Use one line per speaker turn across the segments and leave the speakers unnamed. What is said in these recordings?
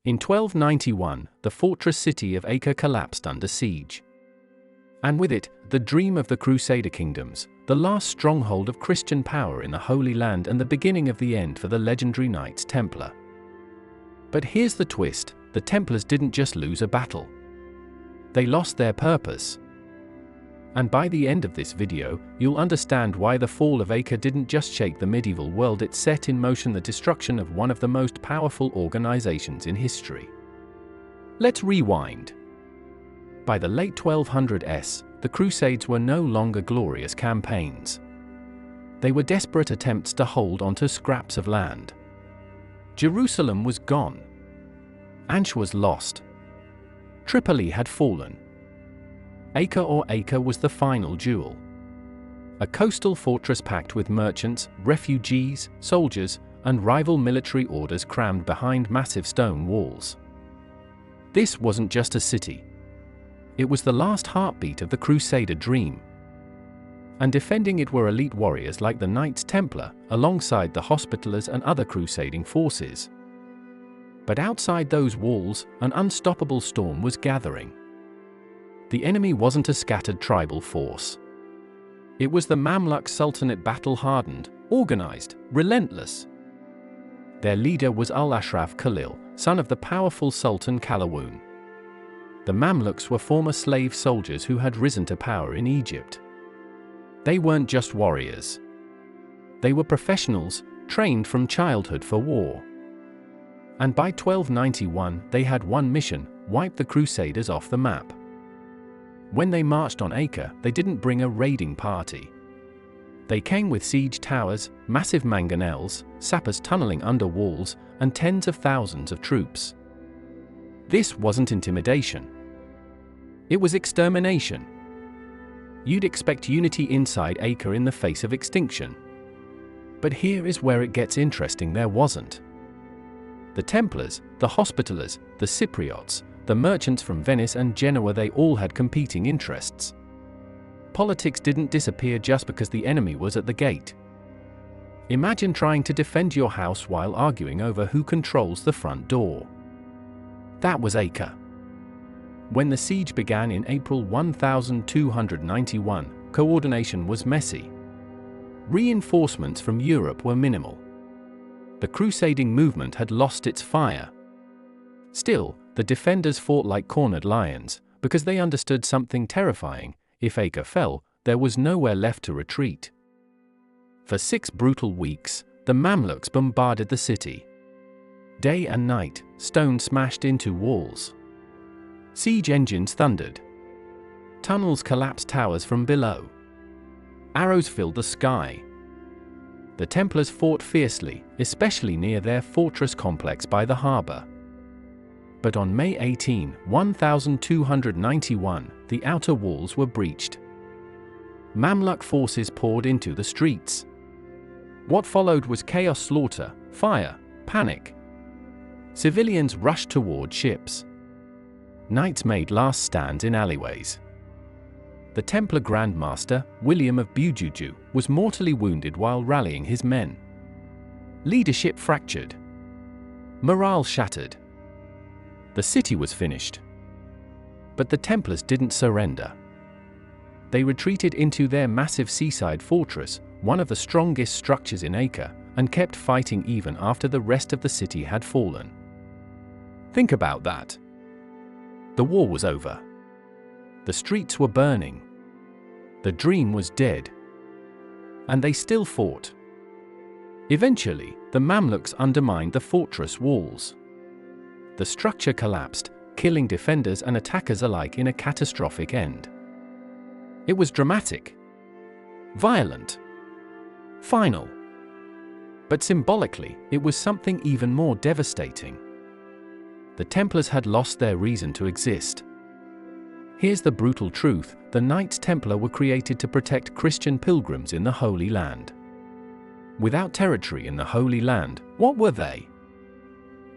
In 1291, the fortress city of Acre collapsed under siege. And with it, the dream of the Crusader kingdoms, the last stronghold of Christian power in the Holy Land and the beginning of the end for the legendary Knights Templar. But here's the twist: the Templars didn't just lose a battle. They lost their purpose. And by the end of this video, you'll understand why the Fall of Acre didn't just shake the medieval world, it set in motion the destruction of one of the most powerful organizations in history. Let's rewind. By the late 1200s, the Crusades were no longer glorious campaigns. They were desperate attempts to hold onto scraps of land. Jerusalem was gone. Antioch was lost. Tripoli had fallen. Acre was the final jewel. A coastal fortress packed with merchants, refugees, soldiers, and rival military orders crammed behind massive stone walls. This wasn't just a city. It was the last heartbeat of the Crusader dream. And defending it were elite warriors like the Knights Templar, alongside the Hospitallers and other crusading forces. But outside those walls, an unstoppable storm was gathering. The enemy wasn't a scattered tribal force. It was the Mamluk Sultanate, battle-hardened, organized, relentless. Their leader was Al-Ashraf Khalil, son of the powerful Sultan Qalawun. The Mamluks were former slave soldiers who had risen to power in Egypt. They weren't just warriors. They were professionals, trained from childhood for war. And by 1291, they had one mission: wipe the Crusaders off the map. When they marched on Acre, they didn't bring a raiding party. They came with siege towers, massive mangonels, sappers tunneling under walls, and tens of thousands of troops. This wasn't intimidation. It was extermination. You'd expect unity inside Acre in the face of extinction. But here is where it gets interesting: there wasn't. The Templars, the Hospitallers, the Cypriots, the merchants from Venice and Genoa, they all had competing interests. Politics didn't disappear just because the enemy was at the gate. Imagine trying to defend your house while arguing over who controls the front door. That was Acre. When the siege began in April 1291, coordination was messy. Reinforcements from Europe were minimal. The crusading movement had lost its fire. Still, the defenders fought like cornered lions, because they understood something terrifying: if Acre fell, there was nowhere left to retreat. For 6 brutal weeks, the Mamluks bombarded the city. Day and night, stone smashed into walls. Siege engines thundered. Tunnels collapsed towers from below. Arrows filled the sky. The Templars fought fiercely, especially near their fortress complex by the harbor. But on May 18, 1291, the outer walls were breached. Mamluk forces poured into the streets. What followed was chaos: slaughter, fire, panic. Civilians rushed toward ships. Knights made last stands in alleyways. The Templar Grand Master, William of Bujuju, was mortally wounded while rallying his men. Leadership fractured. Morale shattered. The city was finished. But the Templars didn't surrender. They retreated into their massive seaside fortress, one of the strongest structures in Acre, and kept fighting even after the rest of the city had fallen. Think about that. The war was over. The streets were burning. The dream was dead. And they still fought. Eventually, the Mamluks undermined the fortress walls. The structure collapsed, killing defenders and attackers alike in a catastrophic end. It was dramatic, violent, final. But symbolically, it was something even more devastating. The Templars had lost their reason to exist. Here's the brutal truth: the Knights Templar were created to protect Christian pilgrims in the Holy Land. Without territory in the Holy Land, what were they?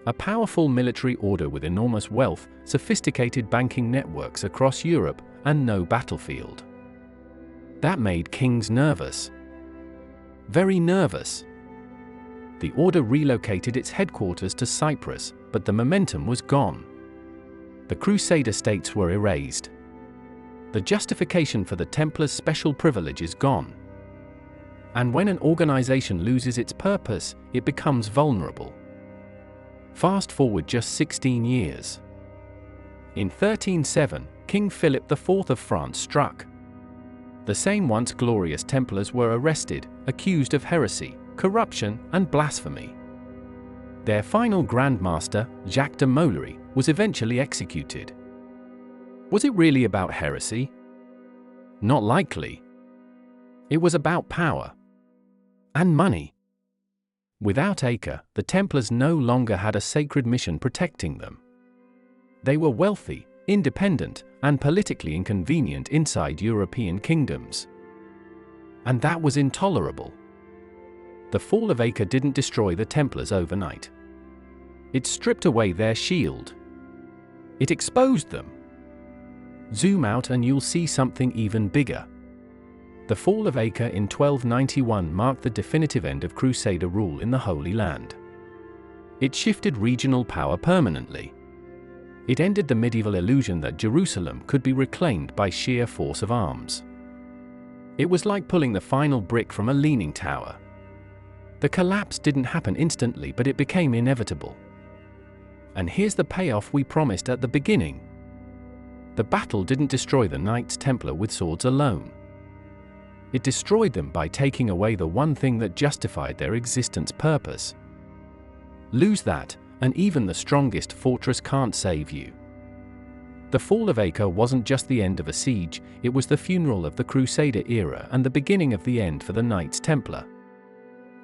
A powerful military order with enormous wealth, sophisticated banking networks across Europe, and no battlefield. That made kings nervous. Very nervous. The order relocated its headquarters to Cyprus, but the momentum was gone. The Crusader states were erased. The justification for the Templars' special privilege is gone. And when an organization loses its purpose, it becomes vulnerable. Fast forward just 16 years. In 1307, King Philip IV of France struck. The same once glorious Templars were arrested, accused of heresy, corruption, and blasphemy. Their final Grand Master, Jacques de Molay, was eventually executed. Was it really about heresy? Not likely. It was about power and money. Without Acre, the Templars no longer had a sacred mission protecting them. They were wealthy, independent, and politically inconvenient inside European kingdoms. And that was intolerable. The Fall of Acre didn't destroy the Templars overnight. It stripped away their shield. It exposed them. Zoom out and you'll see something even bigger. The Fall of Acre in 1291 marked the definitive end of Crusader rule in the Holy Land. It shifted regional power permanently. It ended the medieval illusion that Jerusalem could be reclaimed by sheer force of arms. It was like pulling the final brick from a leaning tower. The collapse didn't happen instantly, but it became inevitable. And here's the payoff we promised at the beginning. The battle didn't destroy the Knights Templar with swords alone. It destroyed them by taking away the one thing that justified their existence purpose. Lose that, and even the strongest fortress can't save you. The Fall of Acre wasn't just the end of a siege, it was the funeral of the Crusader era and the beginning of the end for the Knights Templar.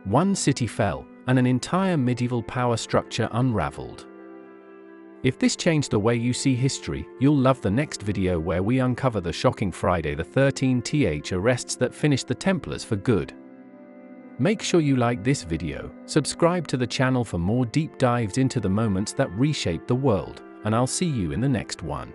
One city fell, and an entire medieval power structure unraveled. If this changed the way you see history, you'll love the next video where we uncover the shocking Friday the 13th arrests that finished the Templars for good. Make sure you like this video, subscribe to the channel for more deep dives into the moments that reshaped the world, and I'll see you in the next one.